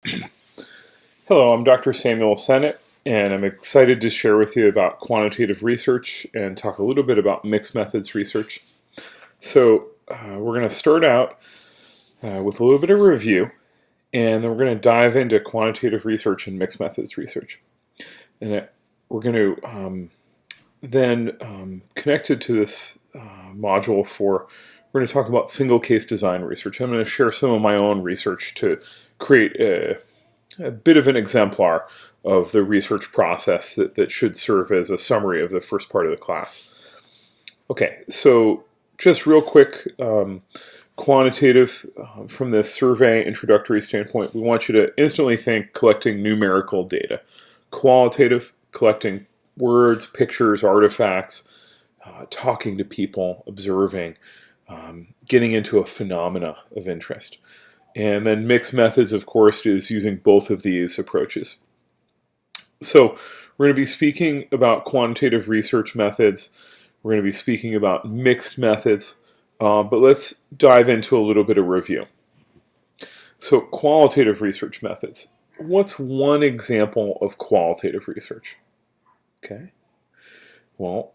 Hello, I'm Dr. Samuel Sennett, and I'm excited to share with you about quantitative research and talk a little bit about mixed methods research. We're going to start out with a little bit of review, and then we're going to dive into quantitative research and mixed methods research. And we're going to then connect it to this module we're going to talk about single case design research. I'm going to share some of my own research to create a bit of an exemplar of the research process that should serve as a summary of the first part of the class. Okay, so just real quick, quantitative from this survey introductory standpoint, we want you to instantly think collecting numerical data. Qualitative, collecting words, pictures, artifacts, talking to people, observing, getting into a phenomena of interest. And then mixed methods, of course, is using both of these approaches. So we're going to be speaking about quantitative research methods. We're going to be speaking about mixed methods. But let's dive into a little bit of review. So qualitative research methods. What's one example of qualitative research? Okay. Well,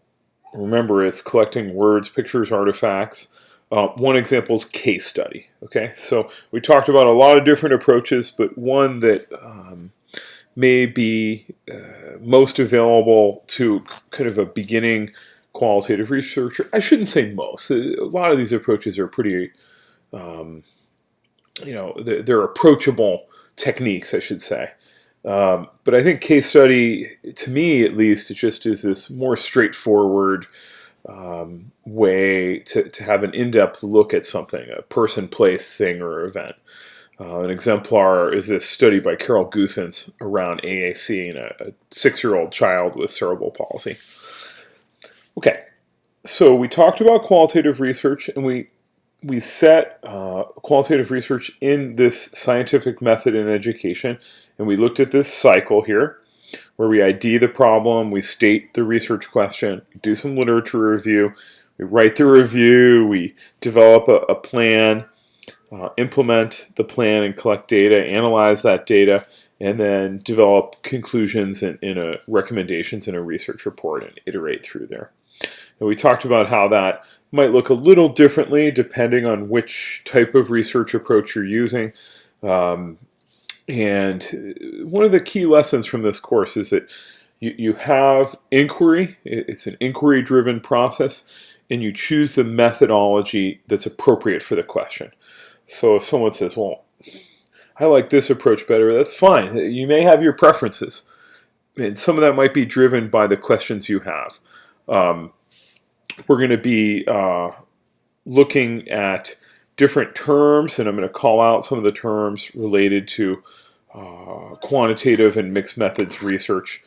remember, it's collecting words, pictures, artifacts. One example is case study. Okay, so we talked about a lot of different approaches, but one that may be most available to kind of a beginning qualitative researcher. I shouldn't say most. A lot of these approaches are pretty, they're approachable techniques, I should say. But I think case study, to me at least, it just is this more straightforward way to have an in-depth look at something, a person, place, thing, or event. An exemplar is this study by Carol Goossens around AAC in a 6-year-old child with cerebral palsy. Okay, so we talked about qualitative research, and we set qualitative research in this scientific method in education, and we looked at this cycle here, where we ID the problem, we state the research question, do some literature review, we write the review, we develop a plan, implement the plan and collect data, analyze that data, and then develop conclusions and recommendations in a research report and iterate through there. And we talked about how that might look a little differently depending on which type of research approach you're using. And one of the key lessons from this course is that you have inquiry. It's an inquiry-driven process, and you choose the methodology that's appropriate for the question. So if someone says, well, I like this approach better, that's fine. You may have your preferences, and some of that might be driven by the questions you have. We're going to be looking at different terms, and I'm going to call out some of the terms related to quantitative and mixed methods research.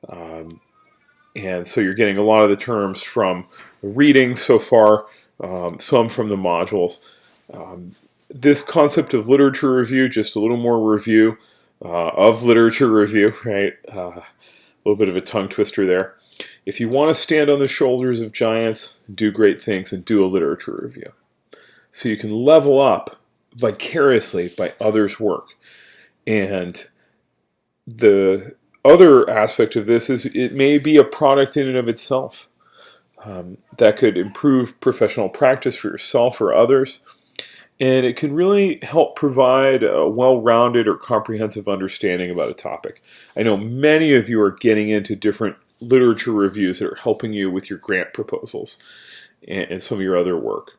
And so you're getting a lot of the terms from reading so far, some from the modules. This concept of literature review, just a little more review of literature review, right? A little bit of a tongue twister there. If you want to stand on the shoulders of giants, do great things, and do a literature review. So you can level up vicariously by others' work. And the other aspect of this is it may be a product in and of itself that could improve professional practice for yourself or others. And it can really help provide a well-rounded or comprehensive understanding about a topic. I know many of you are getting into different literature reviews that are helping you with your grant proposals and some of your other work.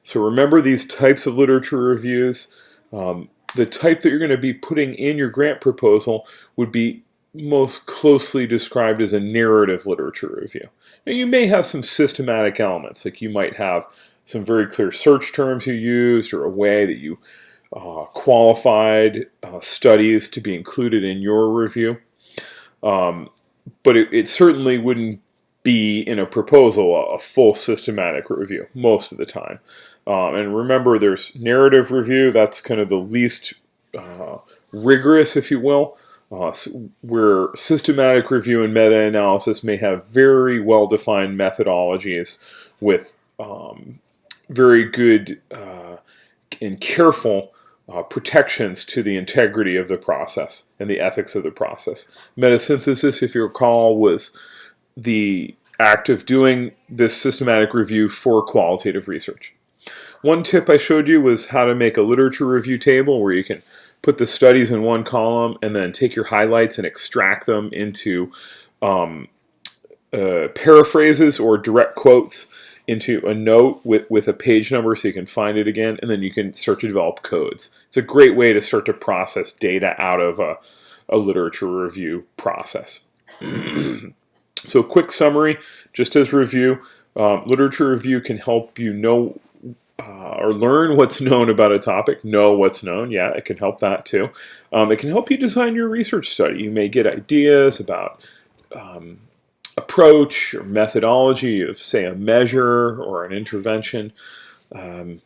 So remember these types of literature reviews. The type that you're going to be putting in your grant proposal would be most closely described as a narrative literature review. Now, you may have some systematic elements, like you might have some very clear search terms you used or a way that you qualified studies to be included in your review. But it certainly wouldn't be in a proposal a full systematic review most of the time. And remember, there's narrative review. That's kind of the least rigorous, if you will, where systematic review and meta-analysis may have very well-defined methodologies with very good and careful protections to the integrity of the process and the ethics of the process. Metasynthesis, if you recall, was the act of doing this systematic review for qualitative research. One tip I showed you was how to make a literature review table where you can put the studies in one column and then take your highlights and extract them into paraphrases or direct quotes into a note with a page number so you can find it again, and then you can start to develop codes. It's a great way to start to process data out of a literature review process. So quick summary, just as review, literature review can help you know or learn what's known about a topic, know what's known. Yeah, it can help that too. It can help you design your research study. You may get ideas about approach or methodology of, say, a measure or an intervention. And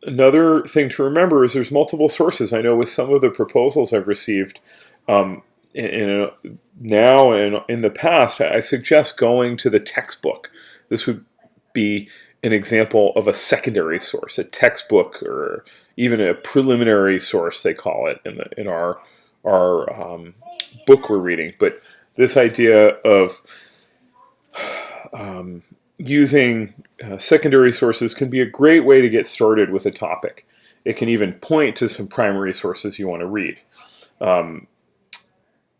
another thing to remember is there's multiple sources. I know with some of the proposals I've received now and in the past, I suggest going to the textbook. This would be an example of a secondary source, a textbook, or even a preliminary source, they call it in our book we're reading. But this idea of using secondary sources can be a great way to get started with a topic. It can even point to some primary sources you want to read.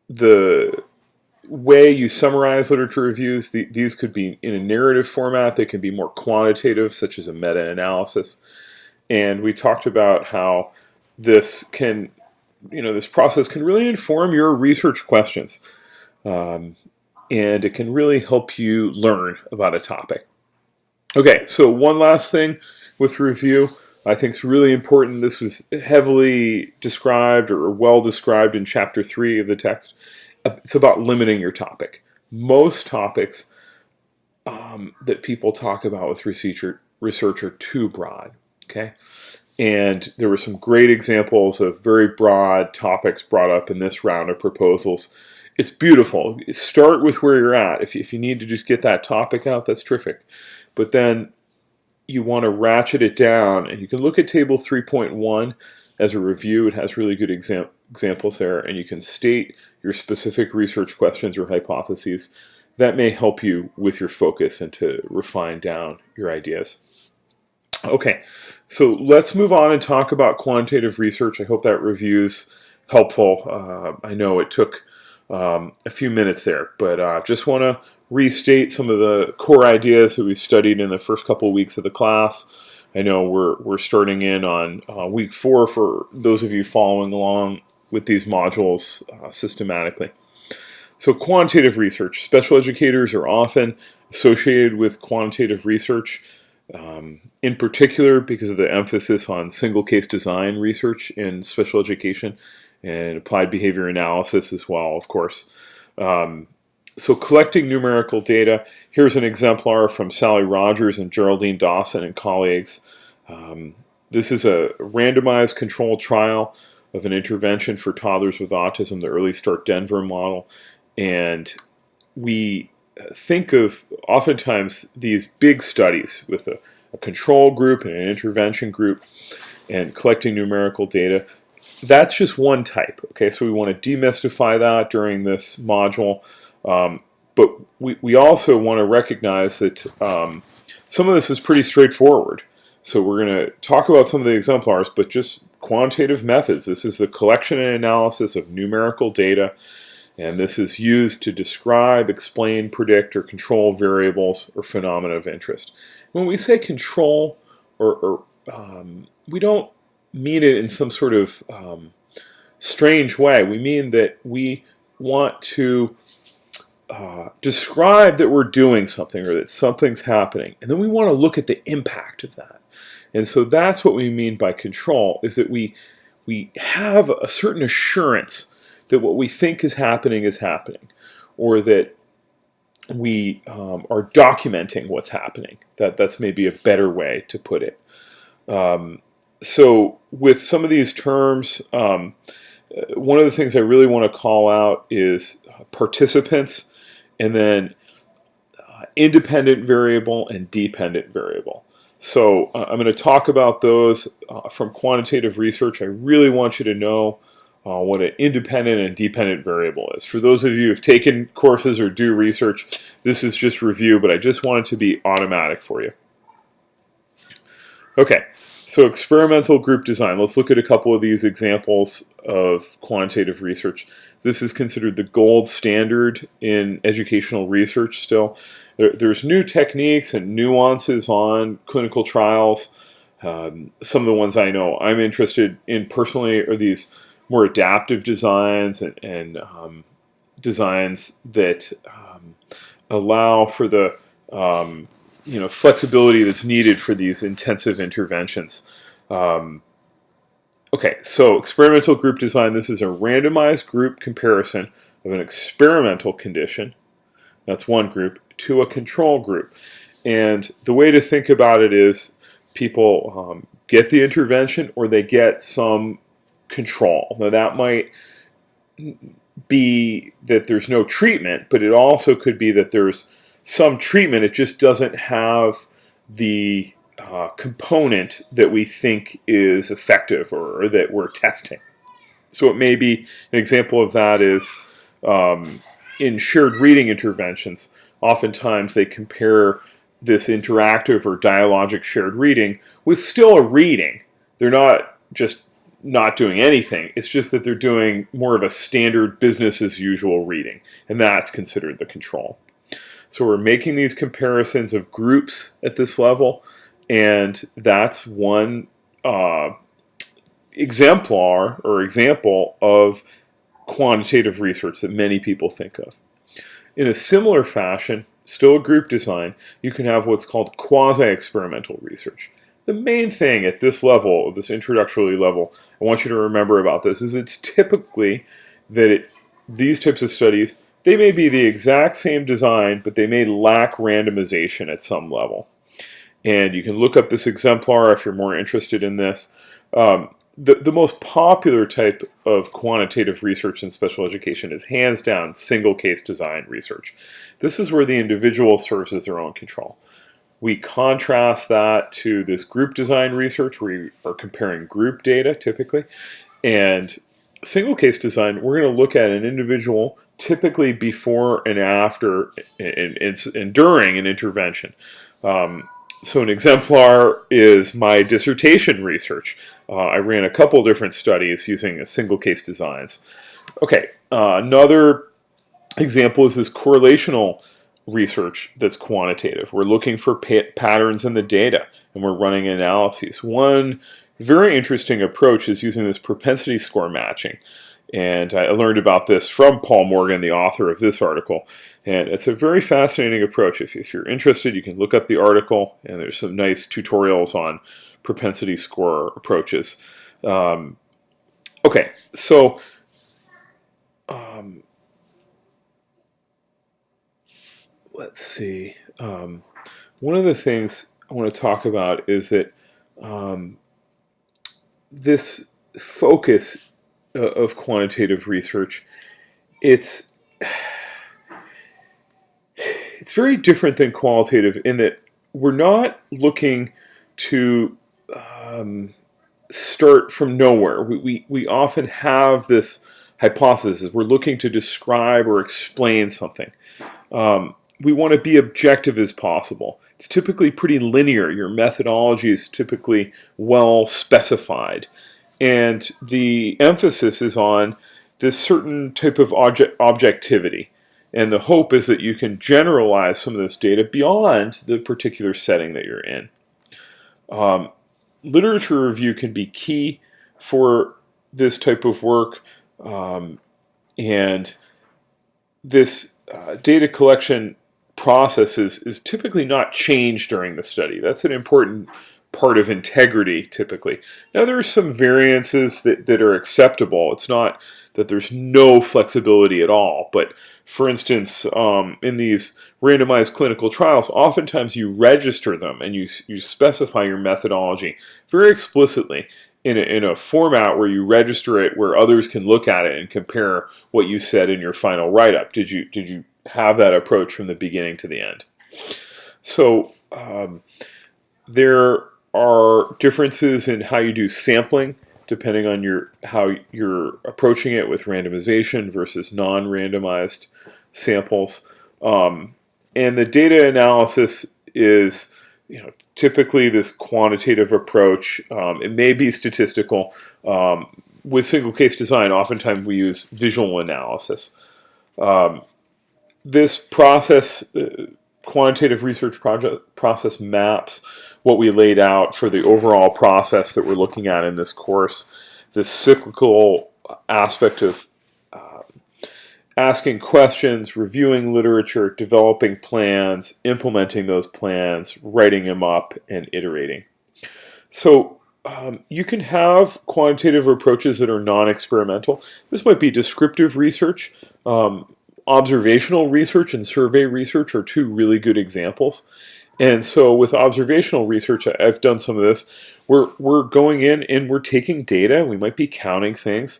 The way you summarize literature reviews, these could be in a narrative format. They can be more quantitative, such as a meta-analysis. And we talked about how this can, this process can really inform your research questions. And it can really help you learn about a topic. Okay, so one last thing with review I think is really important. This was heavily described or well described in Chapter 3 of the text. It's about limiting your topic. Most topics that people talk about with research are too broad, okay? And there were some great examples of very broad topics brought up in this round of proposals. It's beautiful. Start with where you're at. If you need to just get that topic out, that's terrific. But then you want to ratchet it down, and you can look at Table 3.1 as a review. It has really good examples there, and you can state your specific research questions or hypotheses. That may help you with your focus and to refine down your ideas. Okay, so let's move on and talk about quantitative research. I hope that review's helpful. I know it took a few minutes there, but just want to restate some of the core ideas that we've studied in the first couple of weeks of the class. I know we're starting in on week 4 for those of you following along with these modules systematically. So quantitative research. Special educators are often associated with quantitative research, in particular because of the emphasis on single case design research in special education and applied behavior analysis as well, of course. So collecting numerical data. Here's an exemplar from Sally Rogers and Geraldine Dawson and colleagues. This is a randomized controlled trial of an intervention for toddlers with autism, the Early Start Denver model. And we think of oftentimes these big studies with a control group and an intervention group and collecting numerical data. That's just one type. Okay, so we want to demystify that during this module. But we also want to recognize that some of this is pretty straightforward. So we're going to talk about some of the exemplars, but just quantitative methods. This is the collection and analysis of numerical data, and this is used to describe, explain, predict, or control variables or phenomena of interest. When we say control, we don't mean it in some sort of strange way. We mean that we want to describe that we're doing something or that something's happening, and then we want to look at the impact of that. And so that's what we mean by control, is that we have a certain assurance that what we think is happening, or that we are documenting what's happening. That's maybe a better way to put it. So with some of these terms, one of the things I really want to call out is participants, and then independent variable and dependent variable. So I'm going to talk about those from quantitative research. I really want you to know what an independent and dependent variable is. For those of you who have taken courses or do research, this is just review, but I just want it to be automatic for you. Okay, so experimental group design. Let's look at a couple of these examples of quantitative research. This is considered the gold standard in educational research still. There's new techniques and nuances on clinical trials. Some of the ones I know I'm interested in personally are these more adaptive designs and designs that allow for the flexibility that's needed for these intensive interventions. Okay, so experimental group design. This is a randomized group comparison of an experimental condition, that's one group, to a control group. And the way to think about it is people get the intervention or they get some control. Now that might be that there's no treatment, but it also could be that there's some treatment, it just doesn't have the component that we think is effective or that we're testing. So it may be, an example of that is in shared reading interventions, oftentimes they compare this interactive or dialogic shared reading with still a reading. They're not just not doing anything, it's just that they're doing more of a standard business as usual reading, and that's considered the control. So we're making these comparisons of groups at this level, and that's one exemplar or example of quantitative research that many people think of. In a similar fashion, still a group design, you can have what's called quasi-experimental research. The main thing at this level, this introductory level, I want you to remember about this is it's typically that these types of studies, they may be the exact same design, but they may lack randomization at some level. And you can look up this exemplar if you're more interested in this. The most popular type of quantitative research in special education is hands down single case design research. This is where the individual serves as their own control. We contrast that to this group design research where we are comparing group data typically. And single case design, we're going to look at an individual typically before and after and during an intervention. So an exemplar is my dissertation research. I ran a couple different studies using single case designs. Okay, another example is this correlational research that's quantitative. We're looking for patterns in the data and we're running analyses. One very interesting approach is using this propensity score matching. And I learned about this from Paul Morgan, the author of this article. And it's a very fascinating approach. If you're interested, you can look up the article, and there's some nice tutorials on propensity score approaches. Okay, so let's see. One of the things I want to talk about is that this focus of quantitative research, it's very different than qualitative in that we're not looking to start from nowhere. We often have this hypothesis. We're looking to describe or explain something. We want to be objective as possible. It's typically pretty linear. Your methodology is typically well specified. And the emphasis is on this certain type of objectivity. And the hope is that you can generalize some of this data beyond the particular setting that you're in. Literature review can be key for this type of work. And this data collection process is typically not changed during the study. That's an important part of integrity, typically. Now, there are some variances that are acceptable. It's not that there's no flexibility at all, but for instance, in these randomized clinical trials, oftentimes you register them and you specify your methodology very explicitly in a format where you register it where others can look at it and compare what you said in your final write-up. Did you have that approach from the beginning to the end? So There are differences in how you do sampling depending on how you're approaching it with randomization versus non-randomized samples. And the data analysis is, typically this quantitative approach. It may be statistical. With single case design, oftentimes we use visual analysis. This process, quantitative research process, maps what we laid out for the overall process that we're looking at in this course. This cyclical aspect of asking questions, reviewing literature, developing plans, implementing those plans, writing them up, and iterating. So you can have quantitative approaches that are non-experimental. This might be descriptive research. Observational research and survey research are two really good examples. And so with observational research, I've done some of this. We're going in and we're taking data. We might be counting things,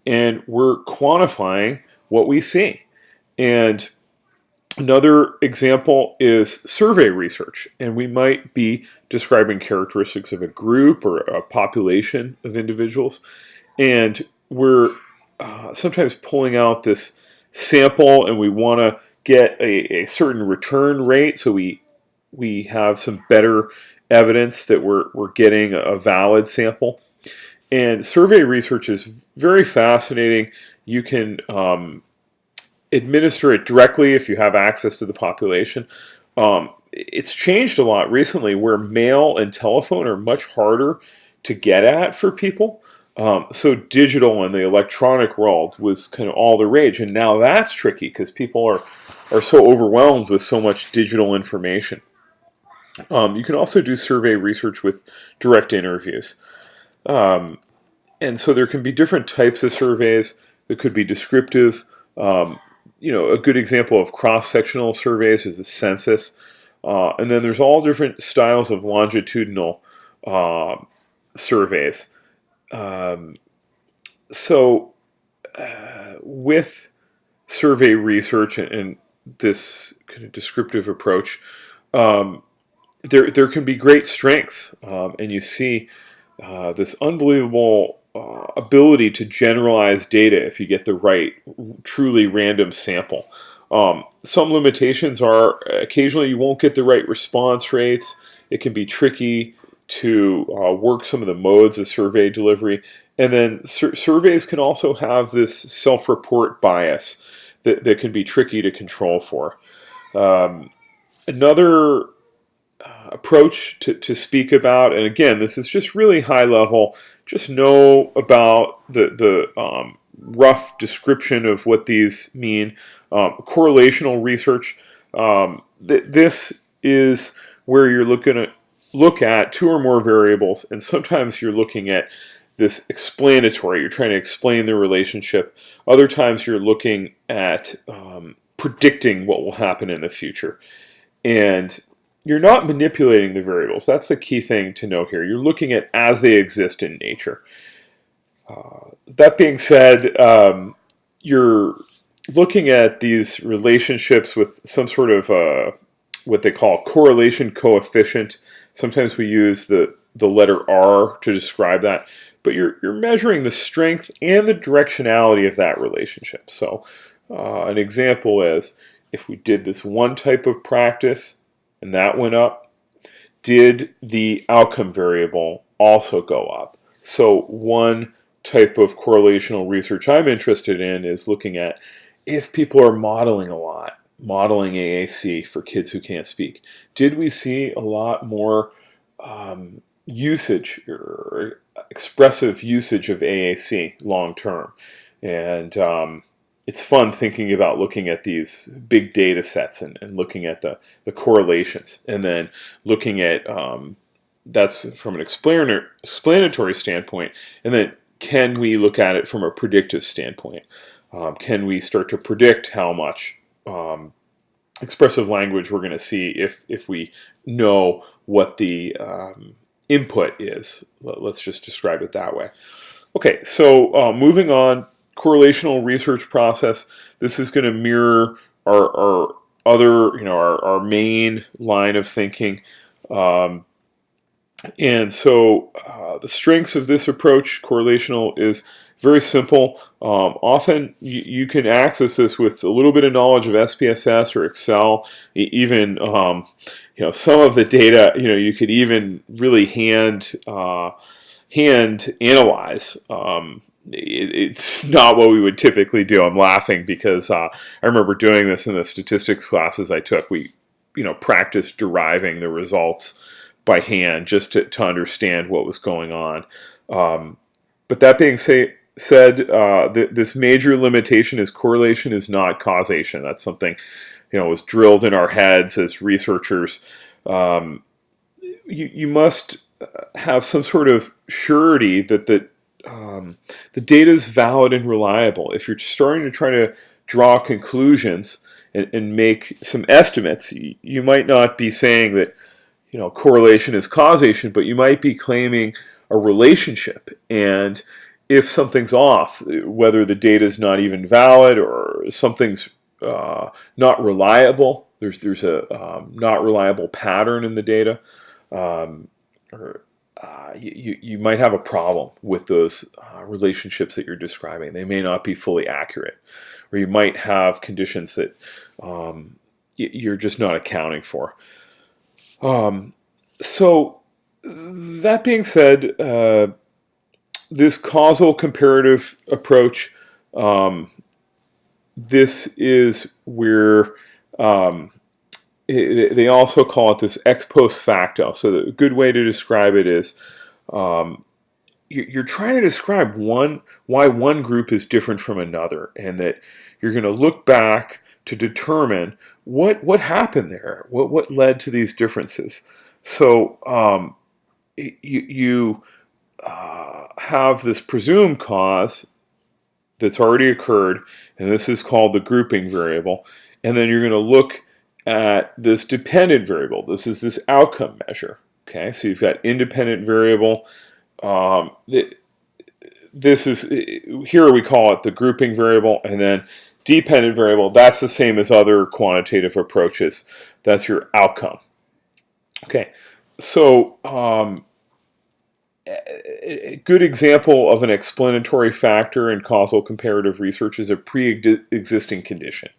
and we're quantifying what we see. And another example is survey research, and we might be describing characteristics of a group or a population of individuals, and we're sometimes pulling out this sample, and we want to get a certain return rate, so we have some better evidence that we're getting a valid sample. And survey research is very fascinating. You can administer it directly if you have access to the population. It's changed a lot recently where mail and telephone are much harder to get at for people. So digital and the electronic world was kind of all the rage, and now that's tricky because people are so overwhelmed with so much digital information. You can also do survey research with direct interviews. And so there can be different types of surveys that could be descriptive. A good example of cross-sectional surveys is a census. And then there's all different styles of longitudinal surveys. So with survey research and this kind of descriptive approach, there can be great strengths, and you see this unbelievable ability to generalize data if you get the right, truly random sample. Some limitations are occasionally you won't get the right response rates. It can be tricky to work some of the modes of survey delivery. And then surveys can also have this self-report bias that can be tricky to control for. Another approach to speak about, and again, this is just really high level, just know about the rough description of what these mean. Correlational research, this is where you're looking to look at two or more variables, and sometimes you're looking at this explanatory, you're trying to explain the relationship. Other times you're looking at predicting what will happen in the future. And you're not manipulating the variables. That's the key thing to know here. You're looking at as they exist in nature. That being said, you're looking at these relationships with some sort of what they call correlation coefficient. Sometimes we use the letter R to describe that. But you're measuring the strength and the directionality of that relationship. So an example is if we did this one type of practice and that went up, did the outcome variable also go up? So one type of correlational research I'm interested in is looking at if people are modeling a lot, modeling AAC for kids who can't speak. Did we see a lot more usage or expressive usage of AAC long term? And it's fun thinking about looking at these big data sets and looking at the correlations, and then looking at that's from an explanatory standpoint, and then can we look at it from a predictive standpoint? Can we start to predict how much expressive language we're going to see if we know what the input is? Let's just describe it that way. Okay, so moving on, correlational research process. This is going to mirror our other, our main line of thinking. And so the strengths of this approach, correlational, is very simple. Often you can access this with a little bit of knowledge of SPSS or Excel. Even some of the data, you could even really hand analyze. It's not what we would typically do. I'm laughing because I remember doing this in the statistics classes I took. We practiced deriving the results by hand just to understand what was going on. But that being said, this major limitation is correlation is not causation. That's something was drilled in our heads as researchers. You must have some sort of surety that the data is valid and reliable. If you're starting to try to draw conclusions and make some estimates, you might not be saying that correlation is causation, but you might be claiming a relationship. And if something's off, whether the data is not even valid or something's not reliable, there's a not reliable pattern in the data, or you might have a problem with those relationships that you're describing. They may not be fully accurate, or you might have conditions that you're just not accounting for. So that being said, this causal comparative approach, this is where they also call it this ex post facto. So the good way to describe it is you're trying to describe why one group is different from another, and that you're going to look back to determine what happened there, what led to these differences. So you have this presumed cause that's already occurred, and this is called the grouping variable. And then you're going to look at this dependent variable. This is this outcome measure. Okay, so you've got independent variable. This is, here we call it the grouping variable, and then dependent variable, that's the same as other quantitative approaches. That's your outcome. Okay, so a good example of an explanatory factor in causal comparative research is a pre-existing condition.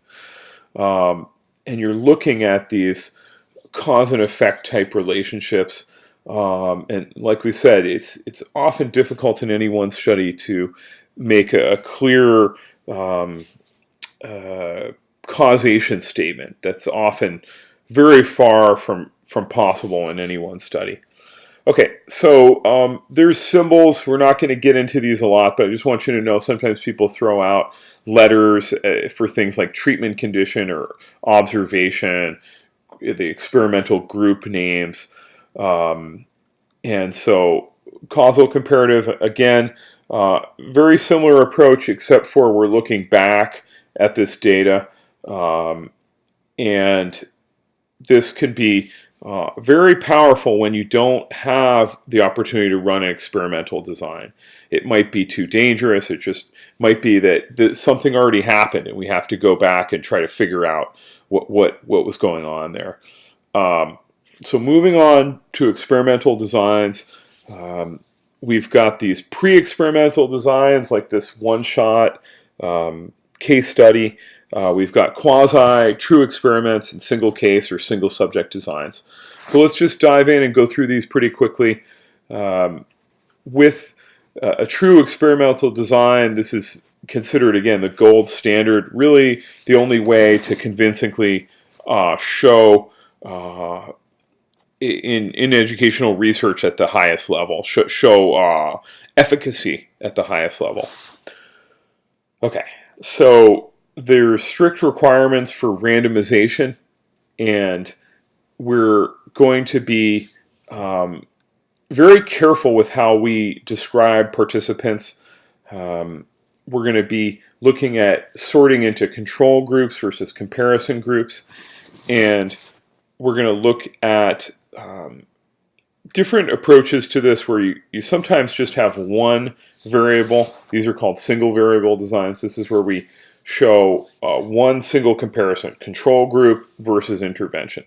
And you're looking at these cause and effect type relationships. And like we said, it's often difficult in any one study to make a clear causation statement. That's often very far from possible in any one study. Okay, so there's symbols. We're not going to get into these a lot, but I just want you to know sometimes people throw out letters for things like treatment condition or observation, the experimental group names. And so causal comparative, again, very similar approach, except for we're looking back at this data. And this can be very powerful when you don't have the opportunity to run an experimental design. It might be too dangerous. It just might be that something already happened and we have to go back and try to figure out what was going on there. So moving on to experimental designs, we've got these pre-experimental designs like this one-shot case study. We've got quasi, true experiments, and single case or single subject designs. So let's just dive in and go through these pretty quickly. With a true experimental design, this is considered, again, the gold standard, really the only way to convincingly show in educational research at the highest level, show efficacy at the highest level. Okay, so there's strict requirements for randomization, and we're going to be very careful with how we describe participants. We're going to be looking at sorting into control groups versus comparison groups, and we're going to look at different approaches to this where you sometimes just have one variable. These are called single variable designs. This is where we show one single comparison, control group versus intervention.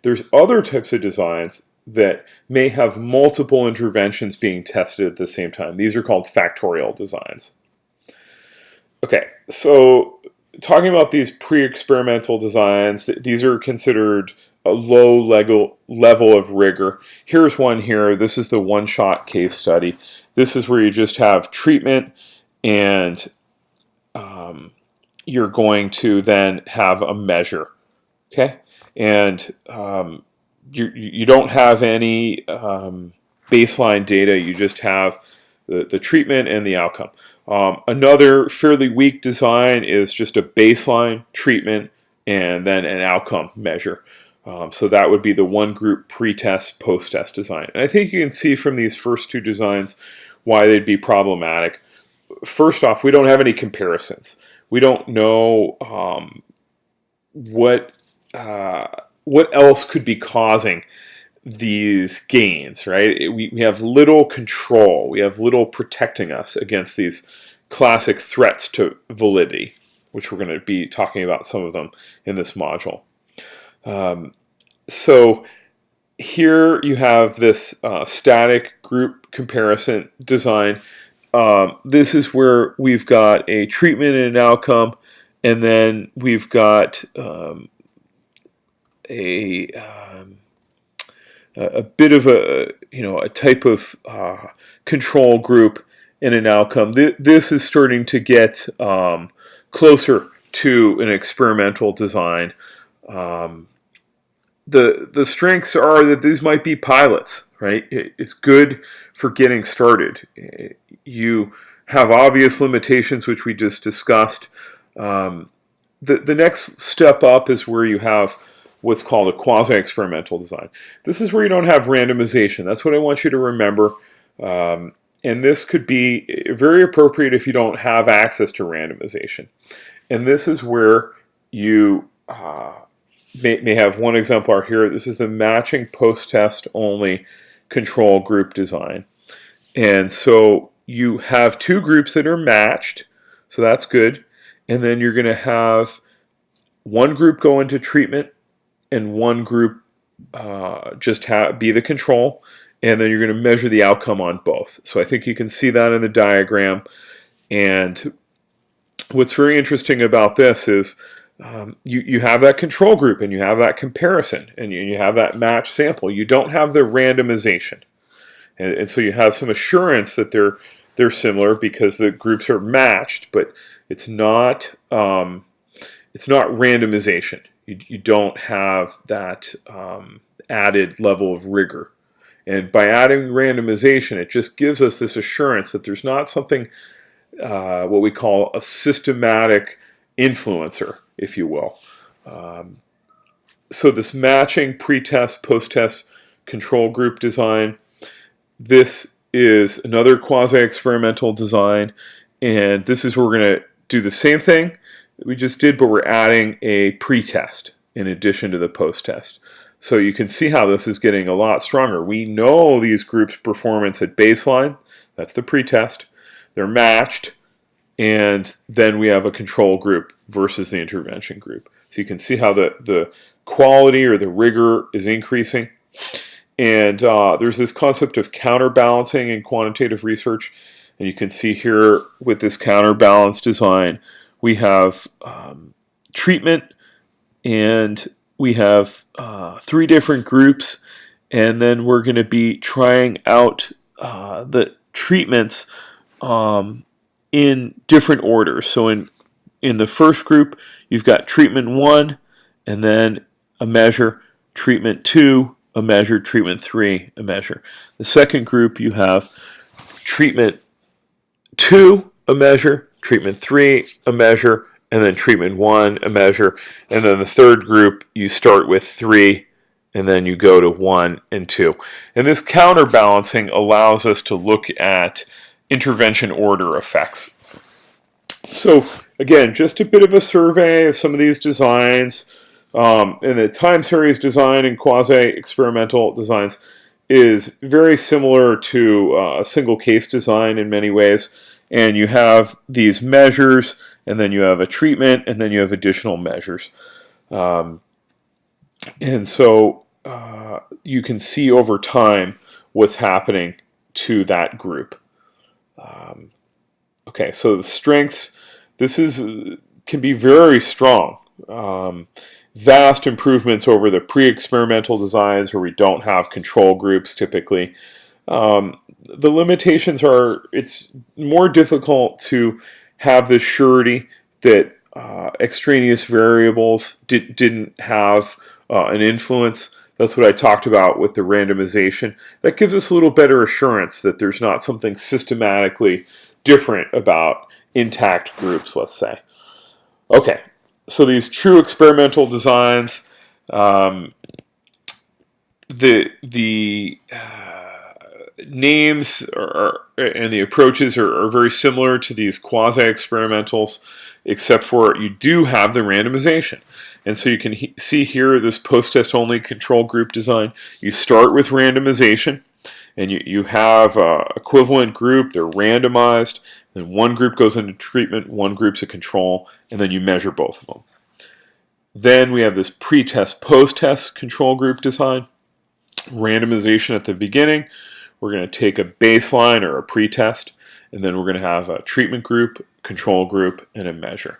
There's other types of designs that may have multiple interventions being tested at the same time. These are called factorial designs. Okay, so talking about these pre-experimental designs, these are considered a low level of rigor. Here's one here. This is the one-shot case study. This is where you just have treatment, and you're going to then have a measure. Okay, and you don't have any baseline data. You just have the treatment and the outcome. Another fairly weak design is just a baseline treatment and then an outcome measure. So that would be the one group pre-test, post-test design. And I think you can see from these first two designs why they'd be problematic. First off, we don't have any comparisons. We don't know what else could be causing these gains, right? We have little control. We have little protecting us against these classic threats to validity, which we're going to be talking about some of them in this module. So here you have this static group comparison design. This is where we've got a treatment and an outcome, and then we've got a bit of a type of control group and an outcome. This is starting to get closer to an experimental design. The strengths are that these might be pilots, right? It's good for getting started. You have obvious limitations, which we just discussed. The next step up is where you have what's called a quasi-experimental design. This is where you don't have randomization. That's what I want you to remember. And this could be very appropriate if you don't have access to randomization. And this is where you may have one exemplar here. This is the matching post-test only control group design. And so you have two groups that are matched, so that's good. And then you're going to have one group go into treatment and one group just be the control, and then you're going to measure the outcome on both. So I think you can see that in the diagram. And what's very interesting about this is you have that control group and you have that comparison and you have that match sample. You don't have the randomization. And so you have some assurance that they're similar because the groups are matched, but it's not randomization. You don't have that added level of rigor. And by adding randomization, it just gives us this assurance that there's not something, what we call a systematic influencer, if you will. So this matching pre-test, post-test control group design, this is another quasi-experimental design. And this is where we're going to do the same thing that we just did, but we're adding a pre-test in addition to the post-test. So you can see how this is getting a lot stronger. We know these groups' performance at baseline. That's the pre-test. They're matched. And then we have a control group versus the intervention group. So you can see how the quality or the rigor is increasing. And there's this concept of counterbalancing in quantitative research. And you can see here with this counterbalance design, we have treatment, and we have three different groups, and then we're going to be trying out the treatments in different orders. So in the first group, you've got treatment 1, and then a measure, treatment 2, a measure, treatment 3, a measure. The second group, you have treatment 2, a measure, treatment 3, a measure, and then treatment 1, a measure. And then the third group, you start with 3, and then you go to 1 and 2. And this counterbalancing allows us to look at intervention order effects. So again, just a bit of a survey of some of these designs. And the time series design and quasi-experimental designs is very similar to a single case design in many ways. And you have these measures, and then you have a treatment, and then you have additional measures. And so you can see over time what's happening to that group. Okay, so the strengths, this is can be very strong. Vast improvements over the pre-experimental designs where we don't have control groups typically. The limitations are it's more difficult to have the surety that extraneous variables didn't have an influence. That's what I talked about with the randomization. That gives us a little better assurance that there's not something systematically different about intact groups, let's say. Okay, so these true experimental designs, the names and the approaches are very similar to these quasi-experimentals, except for you do have the randomization. And so you can see here this post-test only control group design. You start with randomization, and you have an equivalent group. They're randomized. Then one group goes into treatment, one group's a control, and then you measure both of them. Then we have this pre-test, post-test control group design. Randomization at the beginning. We're going to take a baseline or a pre-test, and then we're going to have a treatment group, control group, and a measure.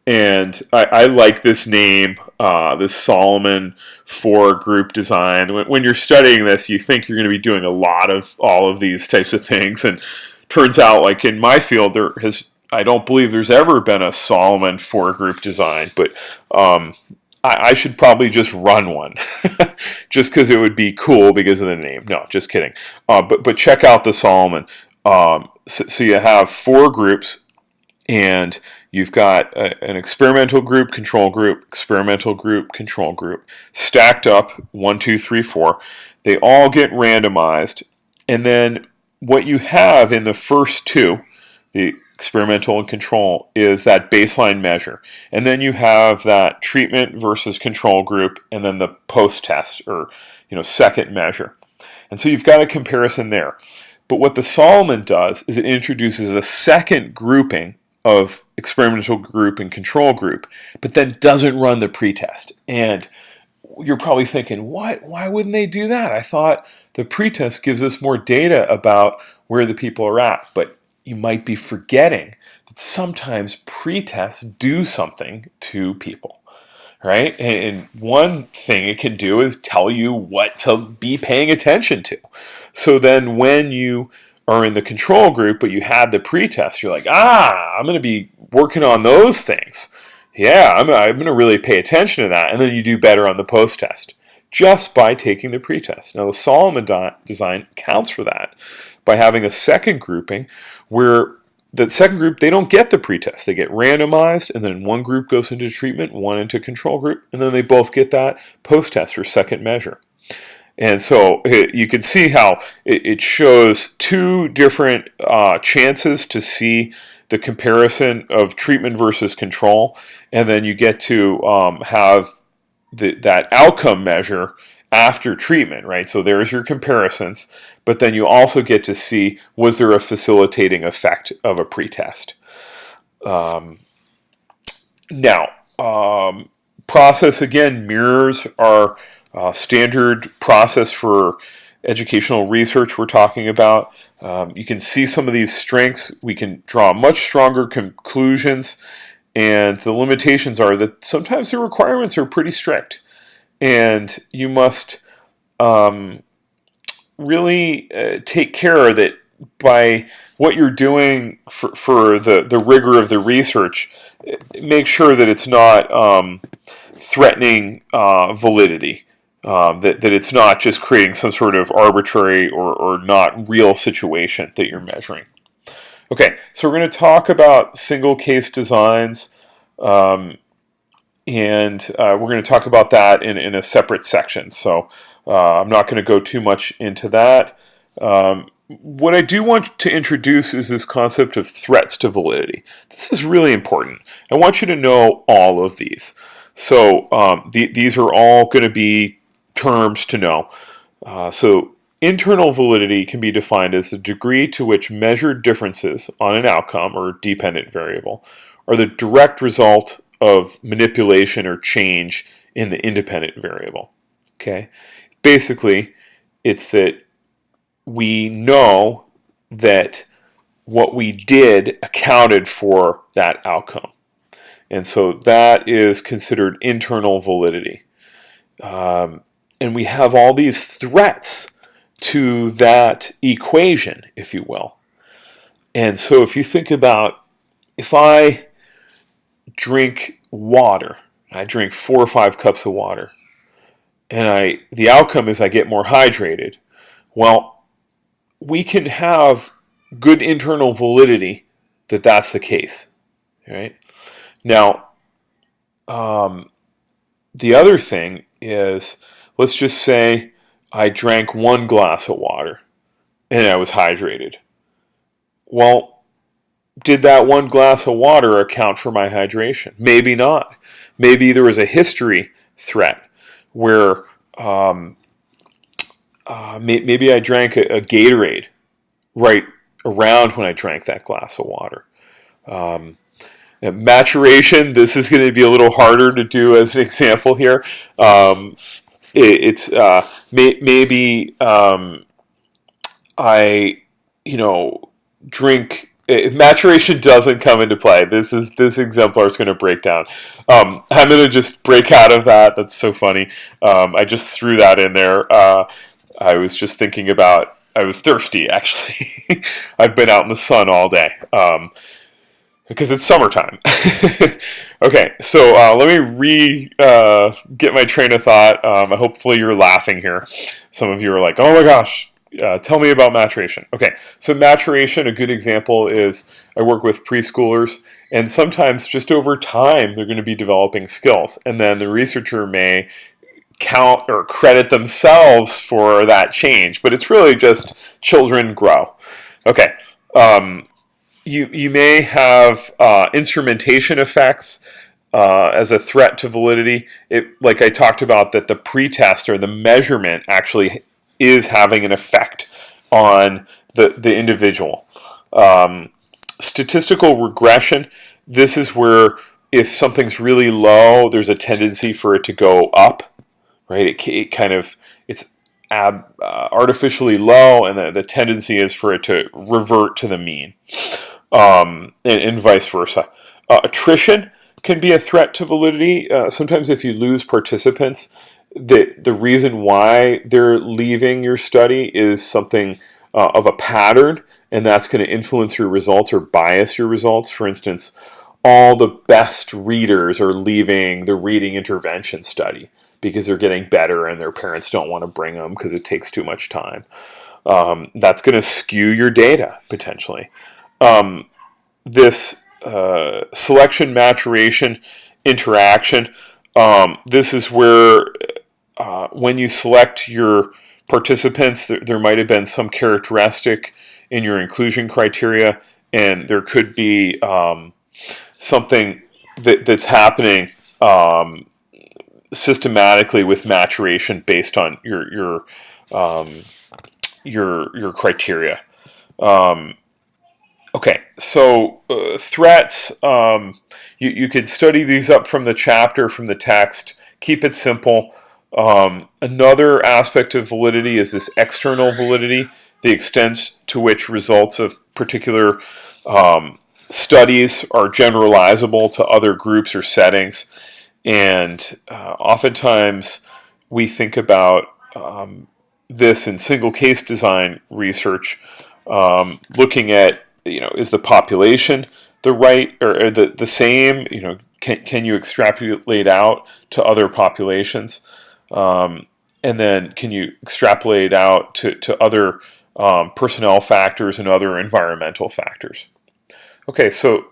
And I like this name, this Solomon 4 group design. When you're studying this, you think you're going to be doing a lot of all of these types of things, and turns out, like in my field, I don't believe there's ever been a Solomon 4 group design, but I should probably just run one, just because it would be cool because of the name. No, just kidding. But check out the Solomon. So you have 4 groups, and you've got an experimental group, experimental group, control group, stacked up 1, 2, 3, 4. They all get randomized, and then what you have in the first 2, the experimental and control, is that baseline measure. And then you have that treatment versus control group, and then the post-test or second measure. And so you've got a comparison there. But what the Solomon does is it introduces a second grouping of experimental group and control group, but then doesn't run the pretest. And you're probably thinking, what? Why wouldn't they do that? I thought the pretest gives us more data about where the people are at. But you might be forgetting that sometimes pretests do something to people, right? And one thing it can do is tell you what to be paying attention to. So then when you are in the control group, but you had the pretest, you're like, I'm going to be working on those things. Yeah, I'm going to really pay attention to that. And then you do better on the post-test just by taking the pretest. Now, the Solomon design accounts for that by having a second grouping where that second group, they don't get the pretest. They get randomized, and then one group goes into treatment, one into control group, and then they both get that post-test or second measure. And so you can see how it shows 2 different chances to see the comparison of treatment versus control, and then you get to have that outcome measure after treatment, right? So there's your comparisons, but then you also get to see, was there a facilitating effect of a pretest? Now, process again mirrors our standard process for educational research we're talking about. You can see some of these strengths. We can draw much stronger conclusions, and the limitations are that sometimes the requirements are pretty strict, and you must really take care that by what you're doing for the rigor of the research, make sure that it's not threatening validity. That it's not just creating some sort of arbitrary or not real situation that you're measuring. Okay, so we're going to talk about single case designs, and we're going to talk about that in a separate section. So I'm not going to go too much into that. What I do want to introduce is this concept of threats to validity. This is really important. I want you to know all of these. So these are all going to be terms to know. So internal validity can be defined as the degree to which measured differences on an outcome or dependent variable are the direct result of manipulation or change in the independent variable. Okay, basically, it's that we know that what we did accounted for that outcome. And so that is considered internal validity. And we have all these threats to that equation, if you will. And so if you think about, if I drink water, I drink 4 or 5 cups of water, and the outcome is I get more hydrated. Well, we can have good internal validity that that's the case, right? Now, the other thing is, let's just say I drank 1 glass of water and I was hydrated. Well, did that 1 glass of water account for my hydration? Maybe not. Maybe there was a history threat where maybe I drank a Gatorade right around when I drank that glass of water. Maturation, this is going to be a little harder to do as an example here. It's maybe I, drink. If maturation doesn't come into play, this exemplar is going to break down. I'm going to just break out of that. That's so funny. I just threw that in there. I was just thinking about. I was thirsty, actually. I've been out in the sun all day. Because it's summertime. Okay, so let me get my train of thought. Hopefully you're laughing here. Some of you are like, oh my gosh, tell me about maturation. Okay, so maturation, a good example is I work with preschoolers, and sometimes just over time they're going to be developing skills, and then the researcher may count or credit themselves for that change, but it's really just children grow. Okay. You may have instrumentation effects as a threat to validity. Like I talked about, that the pretest or the measurement actually is having an effect on the individual. Statistical regression, this is where if something's really low, there's a tendency for it to go up, right? It's artificially low, and the tendency is for it to revert to the mean. And vice versa. Attrition can be a threat to validity. Sometimes if you lose participants, the reason why they're leaving your study is something of a pattern, and that's going to influence your results or bias your results. For instance, all the best readers are leaving the reading intervention study because they're getting better and their parents don't want to bring them because it takes too much time. That's going to skew your data, potentially. This selection maturation interaction, this is where when you select your participants, there might have been some characteristic in your inclusion criteria, and there could be something that's happening systematically with maturation based on your criteria. Okay, so threats, you could study these up from the chapter, from the text, keep it simple. Another aspect of validity is this external validity, the extent to which results of particular studies are generalizable to other groups or settings. And oftentimes we think about this in single case design research, looking at, is the population the right or the same? Can you extrapolate out to other populations? And then can you extrapolate out to other personnel factors and other environmental factors? Okay, so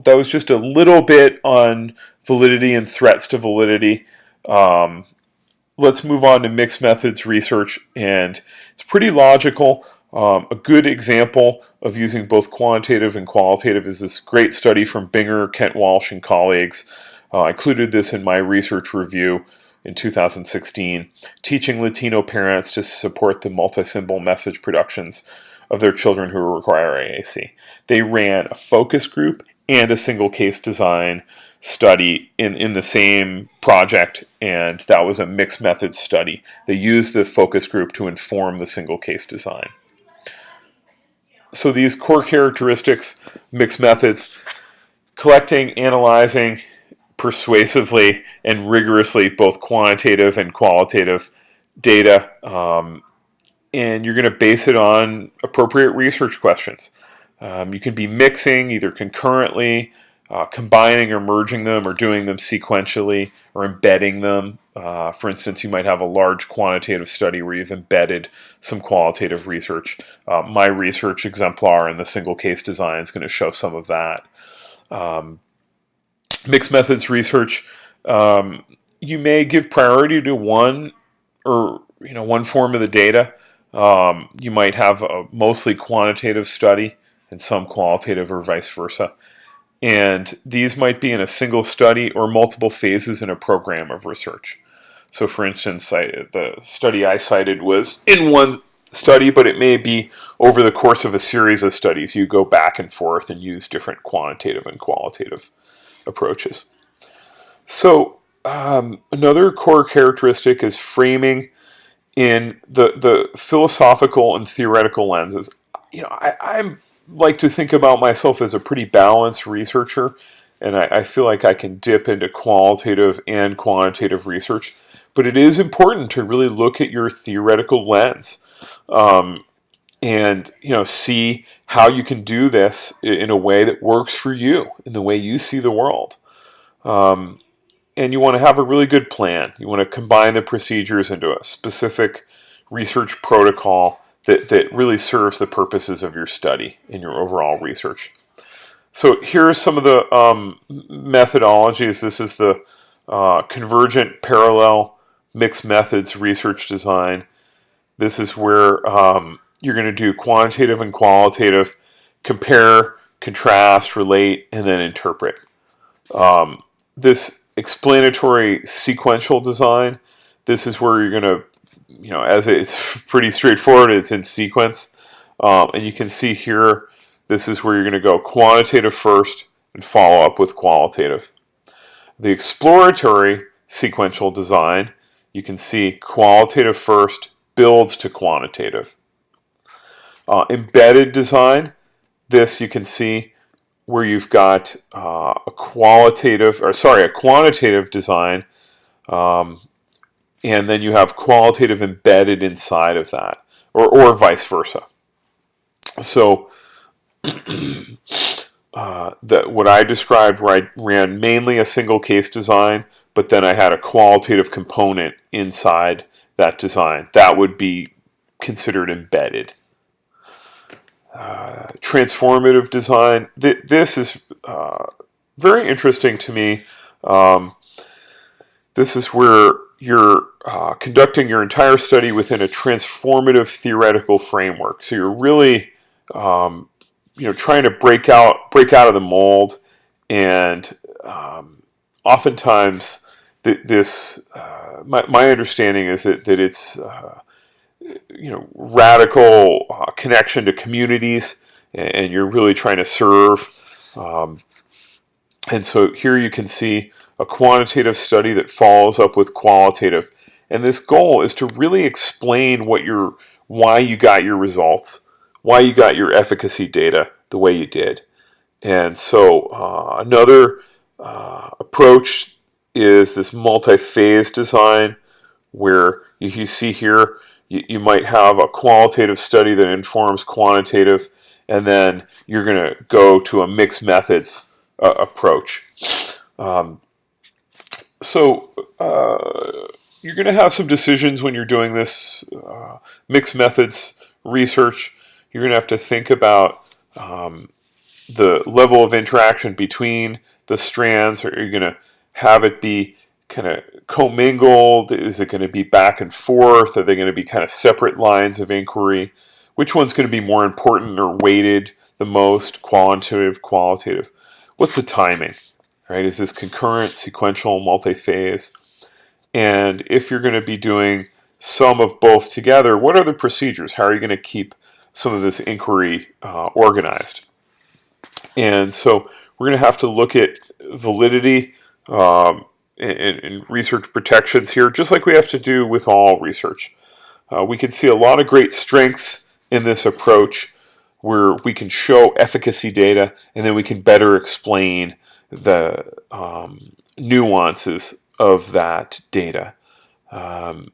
that was just a little bit on validity and threats to validity. Let's move on to mixed methods research, and it's pretty logical. A good example of using both quantitative and qualitative is this great study from Binger, Kent Walsh, and colleagues. I included this in my research review in 2016, teaching Latino parents to support the multi-symbol message productions of their children who require AAC. They ran a focus group and a single case design study in the same project, and that was a mixed methods study. They used the focus group to inform the single case design. So these core characteristics, mixed methods, collecting, analyzing persuasively and rigorously both quantitative and qualitative data, and you're going to base it on appropriate research questions. You can be mixing either concurrently, combining or merging them, or doing them sequentially, or embedding them. For instance, you might have a large quantitative study where you've embedded some qualitative research. My research exemplar in the single case design is going to show some of that. Mixed methods research, you may give priority to one form of the data. You might have a mostly quantitative study and some qualitative, or vice versa. And these might be in a single study or multiple phases in a program of research. So for instance, the study I cited was in one study, but it may be over the course of a series of studies. You go back and forth and use different quantitative and qualitative approaches. So another core characteristic is framing in the philosophical and theoretical lenses. I like to think about myself as a pretty balanced researcher, and I feel like I can dip into qualitative and quantitative research. But it is important to really look at your theoretical lens, and see how you can do this in a way that works for you, in the way you see the world. And you want to have a really good plan. You want to combine the procedures into a specific research protocol that really serves the purposes of your study and your overall research. So here are some of the methodologies. This is the convergent parallel mixed methods research design. This is where you're going to do quantitative and qualitative, compare, contrast, relate, and then interpret. This explanatory sequential design, this is where you're going to, as it's pretty straightforward, it's in sequence. And you can see here, this is where you're going to go quantitative first and follow up with qualitative. The exploratory sequential design, you can see qualitative first builds to quantitative. Embedded design, this you can see where you've got a quantitative design, and then you have qualitative embedded inside of that, or vice versa. So what I described, where I ran mainly a single case design, but then I had a qualitative component inside that design, that would be considered embedded. Transformative design, this is very interesting to me. This is where you're conducting your entire study within a transformative theoretical framework. So you're really trying to break out of the mold, and oftentimes my understanding is that it's radical connection to communities, and you're really trying to serve. And so here you can see a quantitative study that follows up with qualitative, and this goal is to really explain why you got your results, why you got your efficacy data the way you did. And so another approach is this multi-phase design, where you see here, you might have a qualitative study that informs quantitative, and then you're going to go to a mixed methods approach. So you're going to have some decisions when you're doing this mixed methods research. You're going to have to think about the level of interaction between the strands. Are you going to have it be kind of commingled? Is it going to be back and forth? Are they going to be kind of separate lines of inquiry? Which one's going to be more important or weighted the most, quantitative, qualitative? What's the timing? Right? Is this concurrent, sequential, multi-phase? And if you're going to be doing some of both together, what are the procedures? How are you going to keep some of this inquiry organized? And so we're going to have to look at validity and research protections here, just like we have to do with all research. We can see a lot of great strengths in this approach where we can show efficacy data and then we can better explain the nuances of that data. And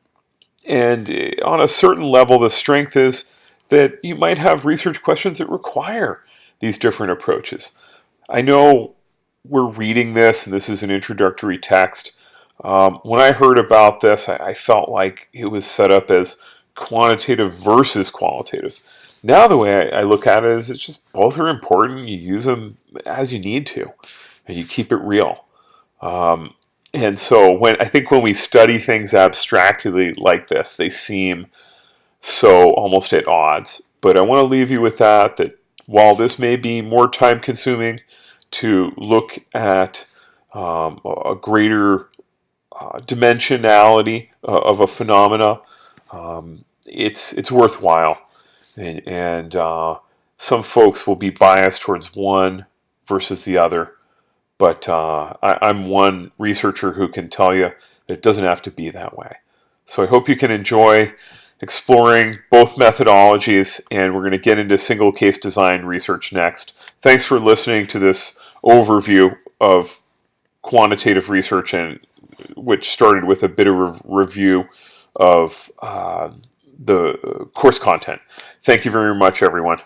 on a certain level, the strength is that you might have research questions that require these different approaches. I know we're reading this, and this is an introductory text. When I heard about this, I felt like it was set up as quantitative versus qualitative. Now the way I look at it is it's just both are important. You use them as you need to, and you keep it real. And so I think when we study things abstractly like this, they seem so almost at odds. But I want to leave you with that while this may be more time consuming to look at a greater dimensionality of a phenomena, it's worthwhile. And some folks will be biased towards one versus the other. But I'm one researcher who can tell you that it doesn't have to be that way. So I hope you can enjoy exploring both methodologies, and we're going to get into single case design research next. Thanks for listening to this overview of quantitative research, and which started with a bit of a review of the course content. Thank you very much, everyone.